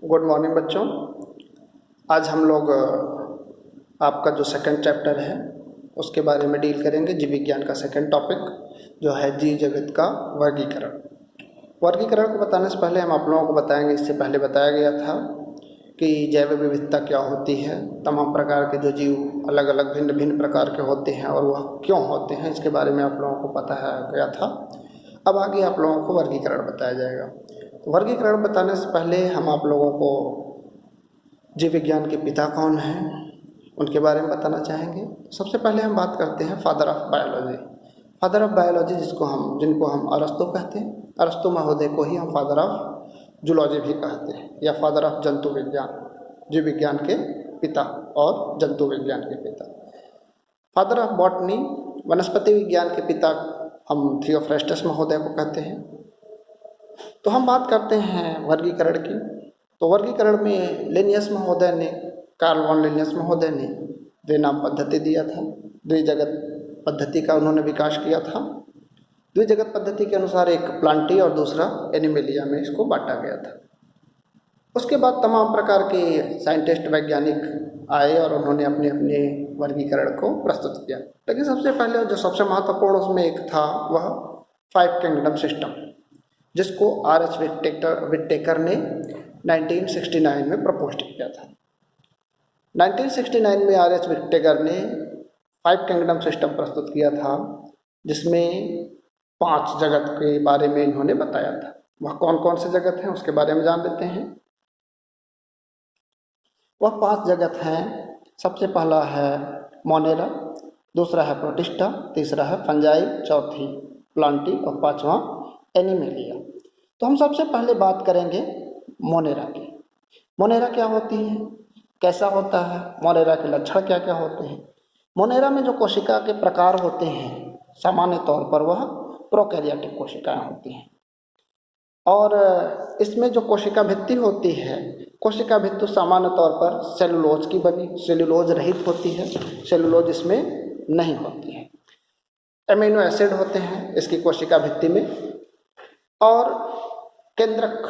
Good morning बच्चों। आज हम लोग आपका जो सेकंड चैप्टर है उसके बारे में डील करेंगे। जीव विज्ञान का सेकंड टॉपिक जो है जीव जगत का वर्गीकरण। वर्गीकरण को बताने से पहले हम आप लोगों को बताएंगे, इससे पहले बताया गया था कि जैव विविधता क्या होती है, तमाम प्रकार के जो जीव अलग अलग भिन्न भिन्न प्रकार के होते हैं और वह क्यों होते हैं, इसके बारे में आप लोगों को पता है गया था। अब आगे आप लोगों को वर्गीकरण बताया जाएगा। तो वर्गीकरण बताने से पहले हम आप लोगों को जीव विज्ञान के पिता कौन हैं उनके बारे में बताना चाहेंगे। सबसे पहले हम बात करते हैं father of biology. Father of biology जिनको हम अरस्तु कहते हैं, अरस्तु महोदय को ही हम फादर ऑफ जूलॉजी भी कहते हैं, या फादर ऑफ जंतु विज्ञान, जीव विज्ञान के पिता और जंतु विज्ञान के पिता। फादर ऑफ बॉटनी, वनस्पति विज्ञान के पिता, हम थियोफ्रेस्टस महोदय को कहते हैं। तो हम बात करते हैं वर्गीकरण की। तो वर्गीकरण में लिनियस महोदय ने, कार्ल वॉन लिनियस महोदय ने द्विनाम पद्धति दिया था, द्विजगत पद्धति का उन्होंने विकास किया था। द्विजगत पद्धति के अनुसार एक प्लांटी और दूसरा एनिमेलिया में इसको बांटा गया था। उसके बाद तमाम प्रकार के साइंटिस्ट वैज्ञानिक आए और उन्होंने अपने अपने वर्गीकरण को प्रस्तुत किया। लेकिन सबसे पहले जो सबसे महत्वपूर्ण उसमें एक था वह 5 किंगडम सिस्टम, जिसको R.H. विट्टेकर ने 1969 में प्रपोज किया था। 1969 में R.H. विट्टेकर ने 5 किंगडम सिस्टम प्रस्तुत किया था, जिसमें 5 जगत के बारे में इन्होंने बताया था। वह कौन कौन से जगत हैं उसके बारे में जान लेते हैं। वह 5 जगत हैं। सबसे पहला है मोनेरा, दूसरा है प्रोटिस्टा, तीसरा है फंजाई, चौथी प्लांटी और पांचवा एनिमेलिया। तो हम सबसे पहले बात करेंगे मोनेरा की। मोनेरा क्या होती है, कैसा होता है, मोनेरा के लक्षण क्या क्या होते हैं। मोनेरा में जो कोशिका के प्रकार होते हैं, सामान्य तौर पर वह प्रोकैरियोटिक कोशिकाएं होती हैं। और इसमें जो कोशिका भित्ति होती है, कोशिका भित्ति सामान्य तौर पर सेलुलोज की बनी, सेलुलोज रहित होती है, सेलुलोज इसमें नहीं होती है। एमिनो एसिड होते हैं इसकी कोशिका भित्ति में। और केंद्रक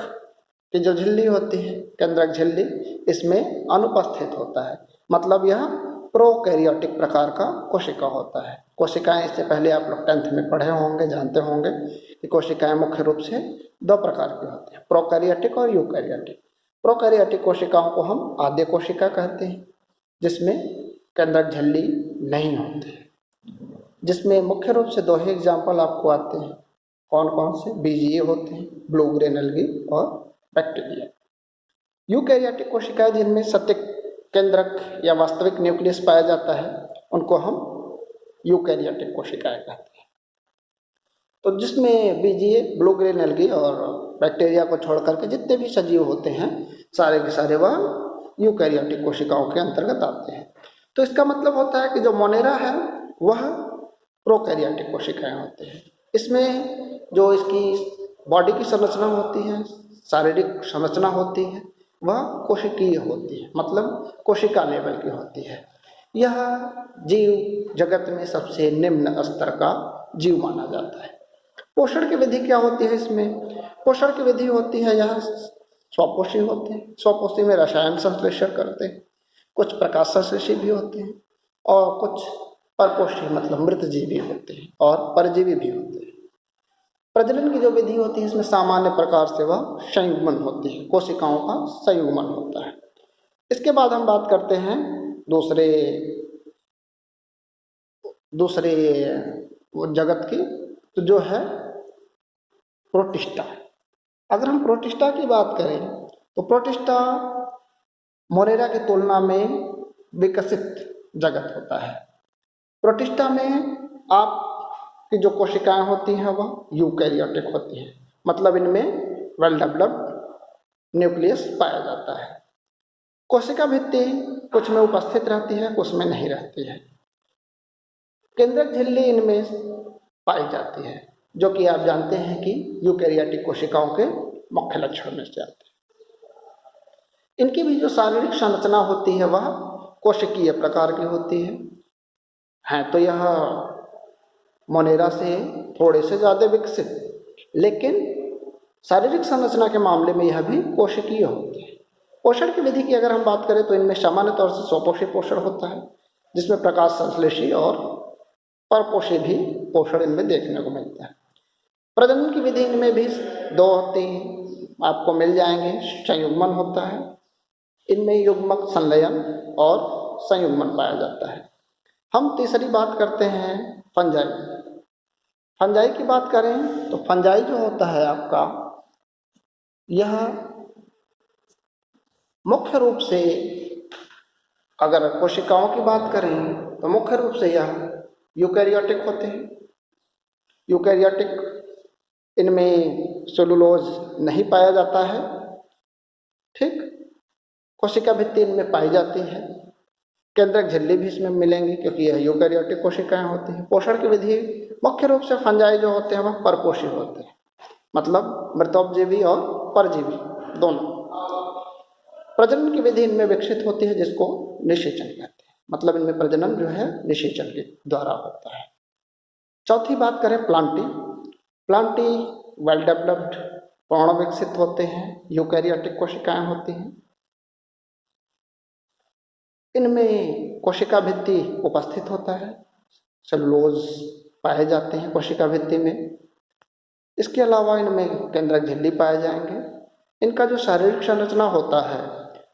की जो झिल्ली होती है, केंद्रक झिल्ली, इसमें अनुपस्थित होता है। मतलब यह प्रोकैरियोटिक प्रकार का कोशिका होता है। कोशिकाएं, इससे पहले आप लोग 10th में पढ़े होंगे, जानते होंगे कि कोशिकाएं मुख्य रूप से 2 प्रकार की होती हैं, प्रोकैरियोटिक और यूकैरियोटिक। प्रोकैरियोटिक कोशिकाओं को हम आद्य कोशिका कहते हैं, जिसमें केंद्रक झिल्ली नहीं होती है, जिसमें मुख्य रूप से 2 ही एग्जाम्पल आपको आते हैं। कौन कौन से? बीजीए होते हैं, ब्लू ग्रेन एल्गी और बैक्टीरिया। यूकैरियोटिक कोशिकाएं जिनमें सत्य केंद्रक या वास्तविक न्यूक्लियस पाया जाता है, उनको हम यूकैरियोटिक कोशिकाएं कहते हैं। तो जिसमें बीजीए, ब्लू ग्रेन एल्गी और बैक्टीरिया को छोड़ करके जितने भी सजीव होते हैं, सारे के सारे वह यूकैरियोटिक कोशिकाओं के अंतर्गत आते हैं। तो इसका मतलब होता है कि जो मोनेरा है वह प्रोकैरियोटिक कोशिकाएं होते हैं। इसमें जो इसकी बॉडी की संरचना होती है, शारीरिक संरचना होती है, वह कोशिकीय होती है, मतलब कोशिका लेवल की होती है। यह जीव जगत में सबसे निम्न स्तर का जीव माना जाता है। पोषण की विधि क्या होती है इसमें? पोषण की विधि होती है, यह स्वपोषी होते हैं। स्वपोषी में रसायन संश्लेषण करते हैं, कुछ प्रकाश संश्लेषी भी होते हैं और कुछ परपोषी मतलब मृत जीवी होते हैं और परजीवी भी होते हैं। प्रजनन की जो विधि होती है इसमें सामान्य प्रकार से वह संयुग्मन होती है, कोशिकाओं का संयुग्मन होता है। इसके बाद हम बात करते हैं दूसरे जगत की, तो जो है प्रोटिस्टा। अगर हम प्रोटिस्टा की बात करें तो प्रोटिस्टा मोनेरा की तुलना में विकसित जगत होता है। प्रोटिस्टा में आपकी जो कोशिकाएं होती हैं वह यूकैरियोटिक होती हैं, मतलब इनमें वेल डेवलप्ड न्यूक्लियस पाया जाता है। कोशिका भित्ति कुछ में उपस्थित रहती है, कुछ में नहीं रहती है। केंद्रक झिल्ली इनमें पाई जाती है, जो कि आप जानते हैं कि यूकैरियोटिक कोशिकाओं के मुख्य लक्षण में से आते हैं। इनकी भी जो शारीरिक संरचना होती है वह कोशिकीय प्रकार की होती है। तो यह मोनेरा से थोड़े से ज़्यादा विकसित, लेकिन शारीरिक संरचना के मामले में यह भी कोशिकीय होती है। पोषण की विधि की अगर हम बात करें तो इनमें सामान्य तौर से स्वपोषी पोषण होता है, जिसमें प्रकाश संश्लेषी और परपोषी भी पोषण इनमें देखने को मिलता है। प्रजनन की विधि इनमें भी दो होती हैं, आपको मिल जाएंगे। संयुग्मन होता है, इनमें युग्मक संलयन और संयुग्मन पाया जाता है। हम तीसरी बात करते हैं फंजाई। फंजाई की बात करें तो फंजाई जो होता है आपका, यह मुख्य रूप से अगर कोशिकाओं की बात करें तो मुख्य रूप से यह यूकैरियोटिक होते हैं। यूकैरियोटिक, इनमें सेलुलोज नहीं पाया जाता है। ठीक, कोशिका भित्ति इनमें पाई जाती है। केंद्रक झिल्ली भी इसमें मिलेंगी क्योंकि यह यूकैरियोटिक कोशिकाएं होती हैं। पोषण की विधि मुख्य रूप से फंजाई जो होते हैं वह परपोषी होते हैं, मतलब मृतोपजीवी और परजीवी दोनों। प्रजनन की विधि इनमें विकसित होती है जिसको निषेचन कहते हैं, मतलब इनमें प्रजनन जो है निषेचन के द्वारा होता है। चौथी बात करें प्लांटी। प्लांटी वेल डेवलप्ड पूर्ण विकसित होते हैं, यूकैरियोटिक कोशिकाएं होती हैं। इनमें कोशिका भित्ति उपस्थित होता है, सेलुलोज पाए जाते हैं कोशिका भित्ति में। इसके अलावा इनमें केंद्रक झिल्ली पाए जाएंगे। इनका जो शारीरिक संरचना होता है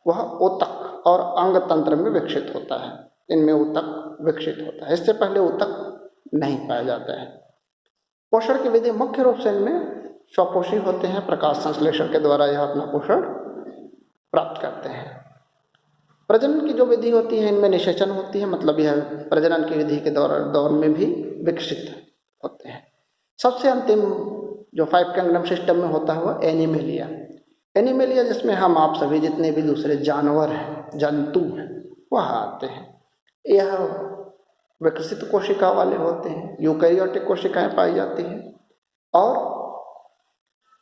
वह ऊतक और अंग तंत्र में विकसित होता है। इनमें ऊतक विकसित होता है, इससे पहले ऊतक नहीं पाया जाता है। पोषण की विधि मुख्य रूप से इनमें स्वपोषी होते हैं, प्रकाश संश्लेषण के द्वारा यह अपना पोषण प्राप्त करते हैं। प्रजनन की जो विधि होती है इनमें निषेचन होती है, मतलब यह प्रजनन की विधि के दौर में भी विकसित होते हैं। सबसे अंतिम जो 5 किंगडम सिस्टम में होता है वह एनिमेलिया। एनिमेलिया जिसमें हम आप सभी जितने भी दूसरे जानवर हैं, जंतु हैं, वह आते हैं। यह विकसित कोशिका वाले होते हैं, यूकैरियोटिक कोशिकाएं पाई जाती हैं और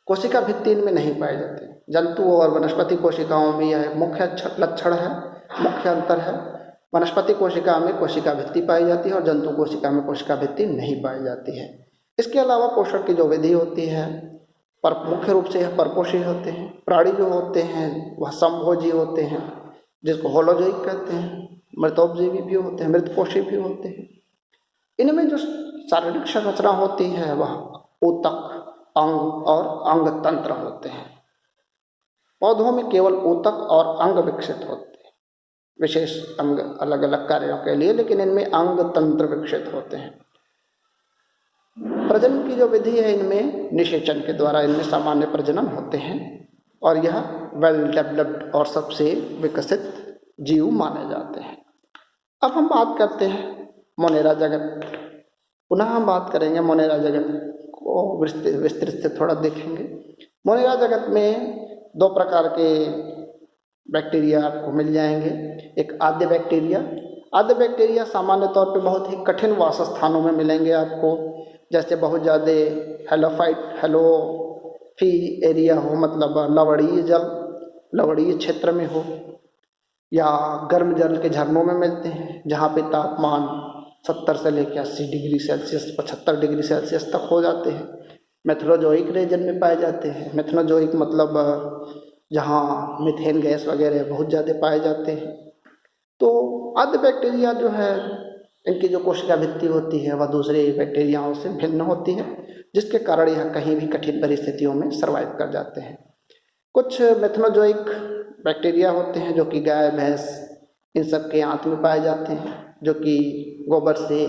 कोशिका भित्ति इनमें नहीं पाई जाती। जंतु और वनस्पति कोशिकाओं में यह मुख्य लक्षण है, मुख्य अंतर है। वनस्पति कोशिका में कोशिका भित्ति पाई जाती है और जंतु कोशिका में कोशिका भित्ति नहीं पाई जाती है। इसके अलावा पोषण की जो विधि होती है पर मुख्य रूप से यह परपोषी होते हैं। प्राणी जो होते हैं वह समभोजी होते हैं, जिसको होलोजोइक कहते हैं। मृतोपजीवी भी होते हैं, मृतपोषी भी होते हैं। इनमें जो शारीरिक संरचना होती है वह ऊतक, अंग और अंग तंत्र होते हैं। पौधों में केवल ऊतक और अंग विकसित होते हैं, विशेष अंग अलग अलग कार्यों के लिए, लेकिन इनमें अंग तंत्र विकसित होते हैं। प्रजनन की जो विधि है इनमें निषेचन के द्वारा इनमें सामान्य प्रजनन होते हैं और यह वेल डेवलप्ड और सबसे विकसित जीव माने जाते हैं। अब हम बात करते हैं मोनेरा जगत। पुनः हम बात करेंगे मोनेरा जगत को विस्तृत से थोड़ा देखेंगे। मोनेरा जगत में 2 प्रकार के बैक्टीरिया आपको मिल जाएंगे। एक आद्य बैक्टीरिया। आद्य बैक्टीरिया सामान्य तौर पे बहुत ही कठिन वास स्थानों में मिलेंगे आपको, जैसे बहुत ज़्यादा हेलोफी एरिया हो, मतलब लवणीय जल, लवणीय क्षेत्र में हो, या गर्म जल के झरनों में मिलते हैं जहाँ पे तापमान 70 से लेकर 80 डिग्री सेल्सियस 75 डिग्री सेल्सियस तक हो जाते हैं। मेथनोजोइक रीजन में पाए जाते हैं। मेथनोजोइक मतलब जहाँ मीथेन गैस वगैरह बहुत ज़्यादा पाए जाते हैं। तो आद्य बैक्टीरिया जो है इनकी जो कोशिका भित्ति होती है वह दूसरे बैक्टीरियाओं से भिन्न होती है, जिसके कारण यह कहीं भी कठिन परिस्थितियों में सर्वाइव कर जाते हैं। कुछ मेथनोजोइक बैक्टीरिया होते हैं जो कि गाय, भैंस इन सब के आंत में पाए जाते हैं, जो कि गोबर से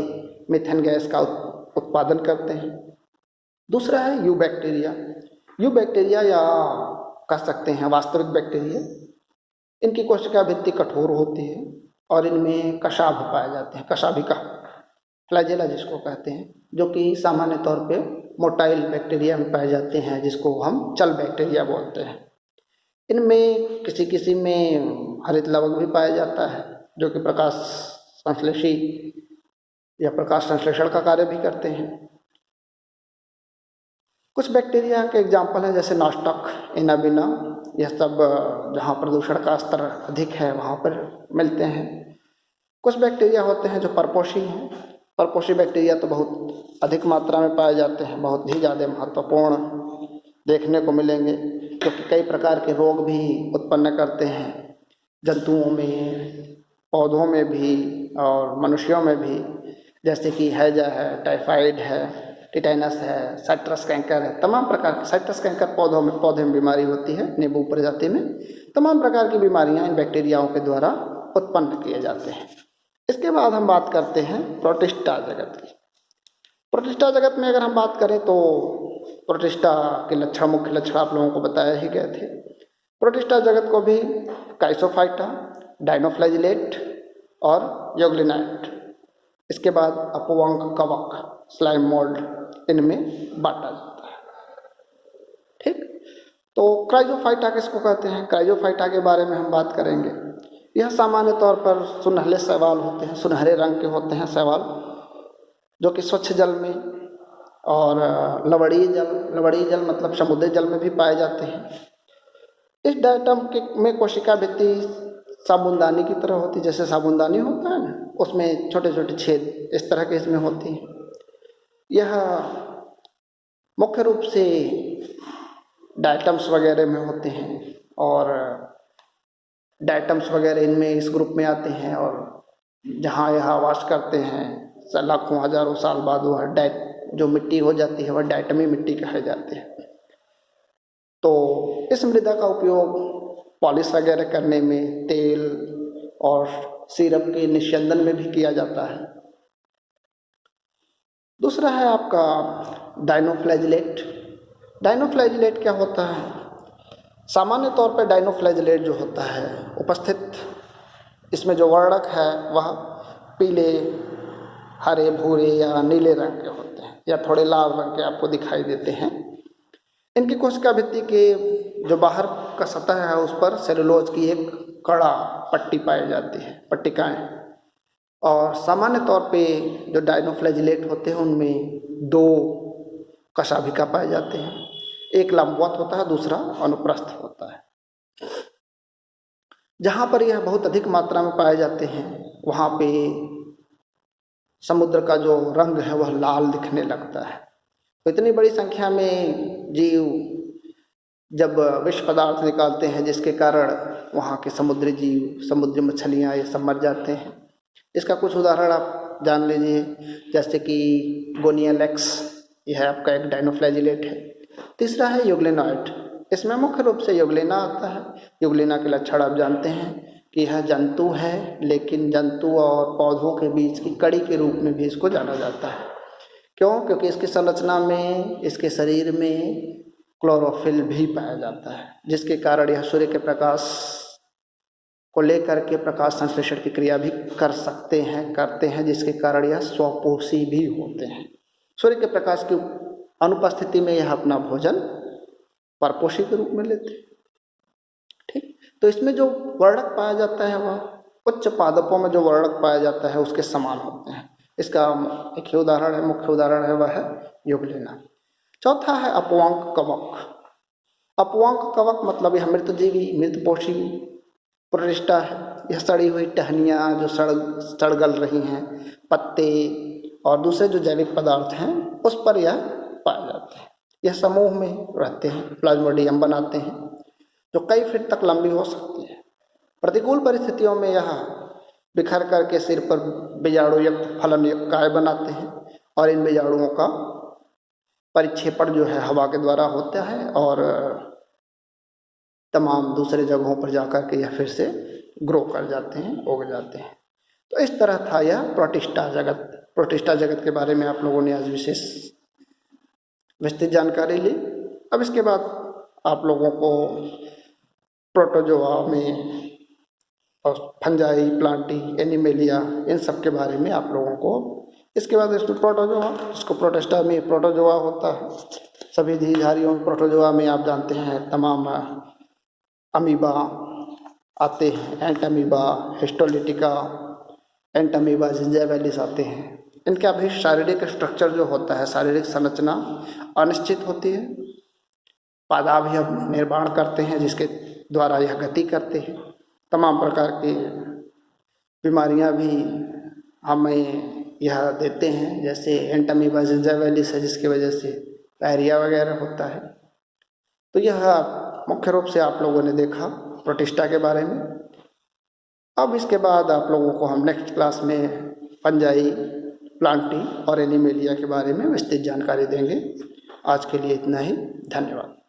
मीथेन गैस का उत्पादन करते हैं। दूसरा है यू बैक्टीरिया। यू बैक्टीरिया या कह सकते हैं वास्तविक बैक्टीरिया। इनकी कोशिका भित्ति कठोर होती है और इनमें कशाभ पाए जाते हैं, कशाभिका फ्लैजेला जिसको कहते हैं, जो कि सामान्य तौर पे मोटाइल बैक्टीरिया में पाए जाते हैं, जिसको हम चल बैक्टीरिया बोलते हैं। इनमें किसी किसी में हरित लवक भी पाया जाता है जो कि प्रकाश संश्लेषी या प्रकाश संश्लेषण का कार्य भी करते हैं। कुछ बैक्टीरिया के एग्जाम्पल हैं जैसे नॉस्टक, एनाबिना, यह सब जहाँ प्रदूषण का स्तर अधिक है वहाँ पर मिलते हैं। कुछ बैक्टीरिया होते हैं जो परपोषी हैं। परपोषी बैक्टीरिया तो बहुत अधिक मात्रा में पाए जाते हैं, बहुत ही ज़्यादा महत्वपूर्ण देखने को मिलेंगे। जो कि कई प्रकार के रोग भी उत्पन्न करते हैं, जंतुओं में, पौधों में भी और मनुष्यों में भी, जैसे कि हैजा है, टाइफाइड है, टिटेनस है, साइट्रस कैंकर है। तमाम प्रकार के साइट्रस कैंकर पौधे में बीमारी होती है, नींबू प्रजाति में। तमाम प्रकार की बीमारियां इन बैक्टीरियाओं के द्वारा उत्पन्न किए जाते हैं। इसके बाद हम बात करते हैं प्रोटिस्टा जगत की। प्रोटिस्टा जगत में अगर हम बात करें तो प्रोटिस्टा के लक्षण, मुख्य लक्षण आप लोगों को बताया ही गए थे। प्रोटिस्टा जगत को भी काइसोफाइटा, डाइनोफ्लैजिलेट और यूग्लिनाइट, इसके बाद अपवांक कवक, स्लाइम मोल्ड, इनमें बांटा जाता है। ठीक, तो क्राइजोफाइटा किसको कहते हैं? क्राइजोफाइटा के बारे में हम बात करेंगे। यह सामान्य तौर पर सुनहले शैवाल होते हैं, सुनहरे रंग के होते हैं शैवाल, जो कि स्वच्छ जल में और लवणीय जल मतलब समुद्री जल में भी पाए जाते हैं। इस डायटम के में कोशिका भित्ति साबुनदानी की तरह होती है, जैसे साबुनदानी होता है ना, उसमें छोटे छोटे छेद इस तरह के इसमें होते हैं। यह मुख्य रूप से डायटम्स वगैरह में होते हैं और डायटम्स वगैरह इनमें इस ग्रुप में आते हैं, और जहाँ यह वास करते हैं लाखों हजारों साल बाद वह जो मिट्टी हो जाती है वह डायटमी मिट्टी कहे जाते हैं। तो इस मृदा का उपयोग पॉलिश वगैरह करने में, तेल और सिरप के निस्यंदन में भी किया जाता है। दूसरा है आपका डाइनोफ्लैजिलेट। डाइनोफ्लैजिलेट क्या होता है? सामान्य तौर पर डाइनोफ्लैजिलेट जो होता है उपस्थित, इसमें जो वर्णक है वह पीले, हरे, भूरे या नीले रंग के होते हैं, या थोड़े लाल रंग के आपको दिखाई देते हैं। इनकी कोशिका भित्ति के जो बाहर का सतह है उस पर सेलुलोज की एक कड़ा पट्टी पाई जाती है, पट्टिकाएं। और सामान्य तौर पे जो डाइनोफ्लैजिलेट होते हैं उनमें दो कशाभिका पाए जाते हैं, एक लंबवत होता है, दूसरा अनुप्रस्थ होता है। जहाँ पर यह बहुत अधिक मात्रा में पाए जाते हैं वहाँ पे समुद्र का जो रंग है वह लाल दिखने लगता है। तो इतनी बड़ी संख्या में जीव जब विष पदार्थ निकालते हैं जिसके कारण वहाँ के समुद्री जीव, समुद्री मछलियाँ, ये सब मर जाते हैं। इसका कुछ उदाहरण आप जान लीजिए, जैसे कि गोनियलेक्स, यह आपका एक डाइनोफ्लैजिलेट है। तीसरा है यूग्लिनाइट। इसमें मुख्य रूप से यूग्लिना आता है। यूग्लिना के लक्षण आप जानते हैं कि यह जंतु है, लेकिन जंतु और पौधों के बीच की कड़ी के रूप में भी इसको जाना जाता है। क्यों? क्योंकि इसकी संरचना में, इसके शरीर में क्लोरोफिल भी पाया जाता है, जिसके कारण यह सूर्य के प्रकाश को लेकर के प्रकाश संश्लेषण की क्रिया भी करते हैं, जिसके कारण यह स्वपोषी भी होते हैं। सूर्य के प्रकाश की अनुपस्थिति में यह अपना भोजन परपोषी के रूप में लेते हैं। ठीक, तो इसमें जो वर्णक पाया जाता है वह उच्च पादपों में जो वर्णक पाया जाता है उसके समान होते हैं। इसका एक ही उदाहरण है, मुख्य उदाहरण है, वह है यूग्लिना। चौथा है अपवांक कवक। अपवांक कवक मतलब यह मृतजीवी, मृतपोषी प्रोटिस्टा है। यह सड़ी हुई टहनियाँ जो सड़ गल रही हैं, पत्ते और दूसरे जो जैविक पदार्थ हैं उस पर यह पाए जाते हैं। यह समूह में रहते हैं, प्लाज्मोडियम बनाते हैं जो कई फीट तक लंबी हो सकती है। प्रतिकूल परिस्थितियों में यह बिखर करके सिर पर बीजाणुयुक्त फलन युक्त काय बनाते हैं, और इन बीजाणुओं का परिक्षेपण जो है हवा के द्वारा होता है और तमाम दूसरे जगहों पर जाकर के यह फिर से ग्रो कर जाते हैं, उग जाते हैं। तो इस तरह था यह प्रोटिस्टा जगत। प्रोटिस्टा जगत के बारे में आप लोगों ने आज विस्तृत जानकारी ली। अब इसके बाद आप लोगों को प्रोटोजोआ में और फंजाई, प्लांटी, एनिमेलिया, इन सब के बारे में आप लोगों को, इसके बाद इसमें प्रोटोजोआ, जिसको प्रोटिस्टा में प्रोटोजोआ होता है। सभी धीधारियों में प्रोटोजोआ में आप जानते हैं तमाम अमीबा आते हैं, एंटअमीबा, हिस्टोलिटिका, एंटअमीबा, जिंजिबेलिस आते हैं। इनका भी शारीरिक स्ट्रक्चर जो होता है, शारीरिक संरचना अनिश्चित होती है। पादाभ निर्माण करते हैं जिसके द्वारा यह गति करते हैं। तमाम प्रकार की बीमारियां भी हमें यह देते हैं, जैसे एंटअमीबा जिंजिबेलिस है जिसकी वजह से डायरिया वगैरह होता है। तो यह मुख्य रूप से आप लोगों ने देखा प्रोटिस्टा के बारे में। अब इसके बाद आप लोगों को हम नेक्स्ट क्लास में फंजाई, प्लांटी और एनिमेलिया के बारे में विस्तृत जानकारी देंगे। आज के लिए इतना ही, धन्यवाद।